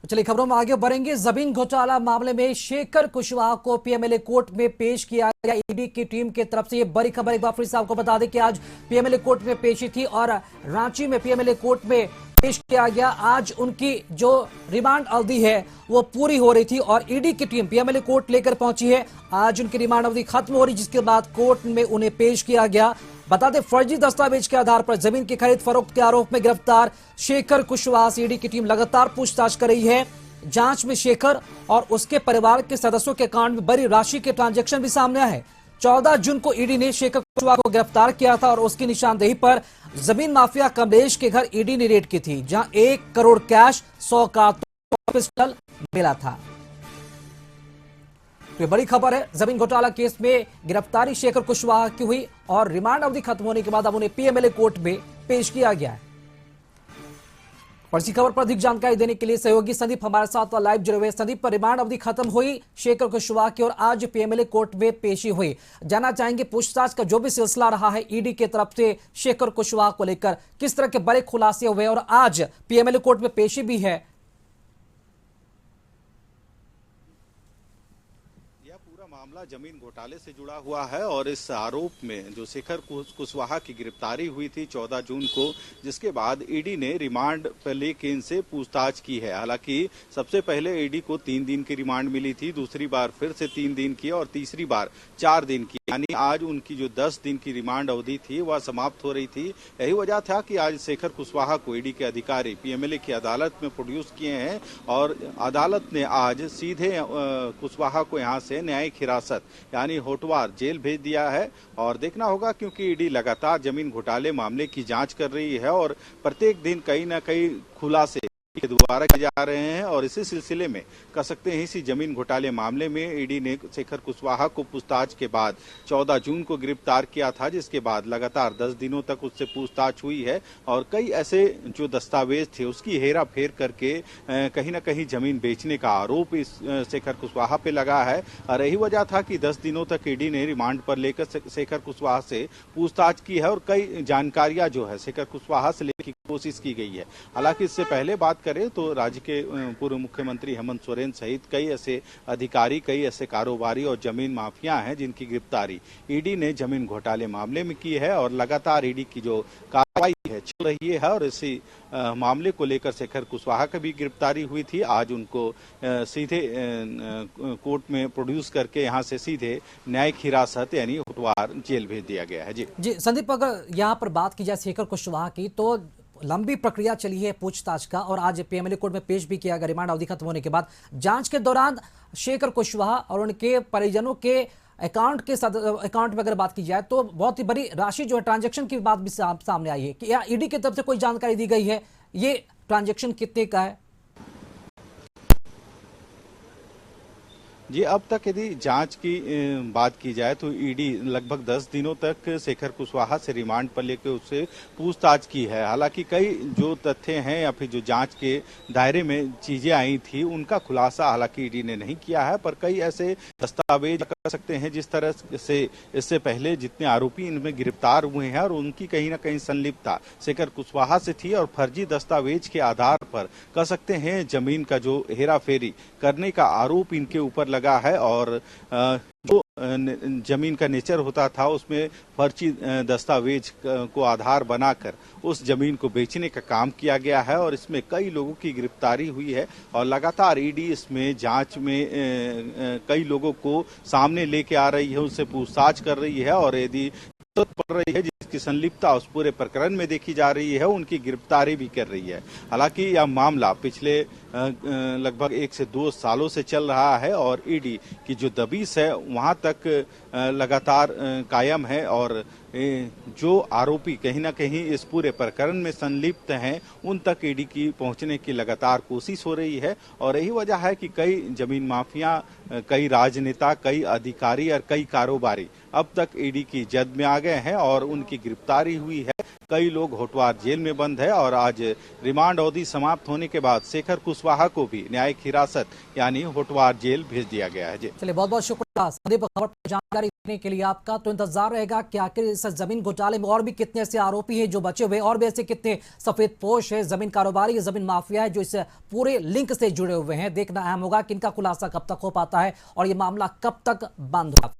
चलिए खबरों में आगे बढ़ेंगे। जमीन घोटाला मामले में शेखर कुशवाहा को पीएमएलए कोर्ट में पेश किया गया। ईडी की टीम की तरफ से ये बड़ी खबर एक बार फिर से आपको बता दें कि आज पीएमएलए कोर्ट में पेशी थी और रांची में पीएमएलए कोर्ट में पेश किया गया। आज उनकी जो रिमांड अवधि है वो पूरी हो रही थी और ईडी की टीम पीएमएलए कोर्ट लेकर पहुंची है। आज उनकी रिमांड अवधि खत्म हो रही, जिसके बाद कोर्ट में उन्हें पेश किया गया। बता दें, फर्जी दस्तावेज के आधार पर जमीन की खरीद फरोख्त के आरोप में गिरफ्तार शेखर कुशवाहा से ईडी की टीम लगातार पूछताछ कर रही है। जांच में शेखर और उसके परिवार के सदस्यों के अकाउंट में बड़ी राशि के ट्रांजैक्शन भी सामने आए हैं। 14 जून को ईडी ने शेखर कुशवाहा को गिरफ्तार किया था और उसकी निशानदेही पर जमीन माफिया कमलेश के घर ईडी ने रेड की थी, जहां 1 करोड़ कैश, 100 कारतूस पिस्टल मिला था। तो ये बड़ी खबर है। जमीन घोटाला केस में गिरफ्तारी शेखर कुशवाहा की हुई और रिमांड अवधि खत्म होने के बाद अब उन्हें पीएमएलए कोर्ट में पेश किया गया है। और इसी खबर पर अधिक जानकारी देने के लिए सहयोगी संदीप हमारे साथ लाइव जुड़े हुए। संदीप, पर रिमांड अवधि खत्म हुई शेखर कुशवाहा की और आज पीएमएलए कोर्ट में पेशी हुई। जानना चाहेंगे पूछताछ का जो भी सिलसिला रहा है ईडी की तरफ से शेखर कुशवाहा को लेकर, किस तरह के बड़े खुलासे हुए और आज पीएमएलए कोर्ट में पेशी भी है। पूरा मामला जमीन घोटाले से जुड़ा हुआ है और इस आरोप में जो शेखर कुशवाहा की गिरफ्तारी हुई थी 14 जून को, जिसके बाद ईडी ने रिमांड पर लेके इनसे पूछताछ की है। हालांकि सबसे पहले ईडी को 3 दिन की रिमांड मिली थी, दूसरी बार फिर से 3 दिन की और तीसरी बार 4 दिन की, यानी आज उनकी जो 10 दिन की रिमांड अवधि थी वह समाप्त हो रही थी। यही वजह था कि आज शेखर कुशवाहा को ईडी के अधिकारी पीएमएलए की अदालत में प्रोड्यूस किए हैं और अदालत ने आज सीधे कुशवाहा को यहाँ से न्यायिक हिरासत यानी होटवार जेल भेज दिया है। और देखना होगा, क्योंकि ईडी लगातार जमीन घोटाले मामले की जांच कर रही है और प्रत्येक दिन कहीं ना कहीं खुलासे के दोबारा किए जा रहे हैं और इसी सिलसिले में कह सकते हैं इसी जमीन घोटाले मामले में ईडी ने शेखर कुशवाहा को पूछताछ के बाद 14 जून को गिरफ्तार किया था, जिसके बाद लगातार 10 दिनों तक उससे पूछताछ हुई है और कई ऐसे जो दस्तावेज थे उसकी हेरा फेर करके कहीं ना कहीं जमीन बेचने का आरोप इस शेखर कुशवाहा पे लगा है। और यही वजह था कि 10 दिनों तक ईडी ने रिमांड पर लेकर शेखर कुशवाहा से पूछताछ की है और कई जानकारियां जो है शेखर कुशवाहा से लेने की कोशिश की गई है। हालांकि इससे पहले बात करें तो राज्य के पूर्व मुख्यमंत्री हेमंत सोरेन सहित कई ऐसे अधिकारी, कई ऐसे कारोबारी और जमीन माफिया हैं जिनकी गिरफ्तारी ईडी ने जमीन घोटाले मामले में की है और लगातार ईडी की जो कार्रवाई है चल रही है। और इसी मामले को लेकर शेखर कुशवाहा की भी गिरफ्तारी हुई थी। आज उनको सीधे कोर्ट में प्रोड्यूस करके यहाँ से सीधे न्यायिक हिरासत यानी होटवार जेल भेज दिया गया है। जी संदीप, अगर यहाँ पर बात की जाए शेखर कुशवाहा की तो लंबी प्रक्रिया चली है पूछताछ का और आज पीएमएलए कोर्ट में पेश भी किया गया रिमांड अवधि खत्म होने के बाद। जांच के दौरान शेखर कुशवाहा और उनके परिजनों के अकाउंट में अगर बात की जाए तो बहुत ही बड़ी राशि जो है ट्रांजैक्शन की बात भी सामने आई है कि या ईडी की तरफ से कोई जानकारी दी गई है, ये ट्रांजैक्शन कितने का है? जी, अब तक यदि जांच की बात की जाए तो ईडी लगभग 10 दिनों तक शेखर कुशवाहा से रिमांड पर लेकर उससे पूछताछ की है। हालांकि कई जो तथ्य हैं या फिर जो जांच के दायरे में चीजें आई थी उनका खुलासा हालांकि ईडी ने नहीं किया है, पर कई ऐसे दस्तावेज कर सकते हैं जिस तरह से इससे पहले जितने आरोपी इनमें गिरफ्तार हुए हैं और उनकी कहीं ना कहीं संलिप्तता शेखर कुशवाहा से थी और फर्जी दस्तावेज के आधार पर कह सकते हैं जमीन का जो हेराफेरी करने का आरोप इनके ऊपर लगा है और जो जमीन का नेचर होता था उसमें फर्जी दस्तावेज को आधार बनाकर उस जमीन को बेचने का काम किया गया है और इसमें कई लोगों की गिरफ्तारी हुई है और लगातार ईडी इसमें जांच में कई लोगों को सामने लेके आ रही है, उनसे पूछताछ कर रही है और यदि पड़ रही है जिसकी संलिप्तता उस पूरे प्रकरण में देखी जा रही है उनकी गिरफ्तारी भी कर रही है। हालांकि यह मामला पिछले लगभग 1 से 2 सालों से चल रहा है और ईडी की जो दबिश है वहां तक लगातार कायम है और जो आरोपी कहीं ना कहीं इस पूरे प्रकरण में संलिप्त हैं उन तक ईडी की पहुंचने की लगातार कोशिश हो रही है। और यही वजह है कि कई जमीन माफिया, कई राजनेता, कई अधिकारी और कई कारोबारी अब तक ईडी की जद में आ गए हैं और उनकी गिरफ्तारी हुई है। कई लोग होटवार जेल में बंद है और आज रिमांड अवधि समाप्त होने के बाद शेखर कुशवाहा को भी न्यायिक हिरासत यानी होटवार जेल भेज दिया गया है। जी चलिए, बहुत बहुत शुक्रिया संदीप, खबर पर जानकारी देने के लिए आपका। तो इंतजार रहेगा कि आखिर इस जमीन घोटाले में और भी कितने ऐसे आरोपी हैं जो बचे हुए, और भी ऐसे कितने सफेद पोश है, जमीन कारोबारी, जमीन माफिया है जो इस पूरे लिंक से जुड़े हुए हैं। देखना अहम होगा कि इनका खुलासा कब तक हो पाता है और ये मामला कब तक बंद होगा।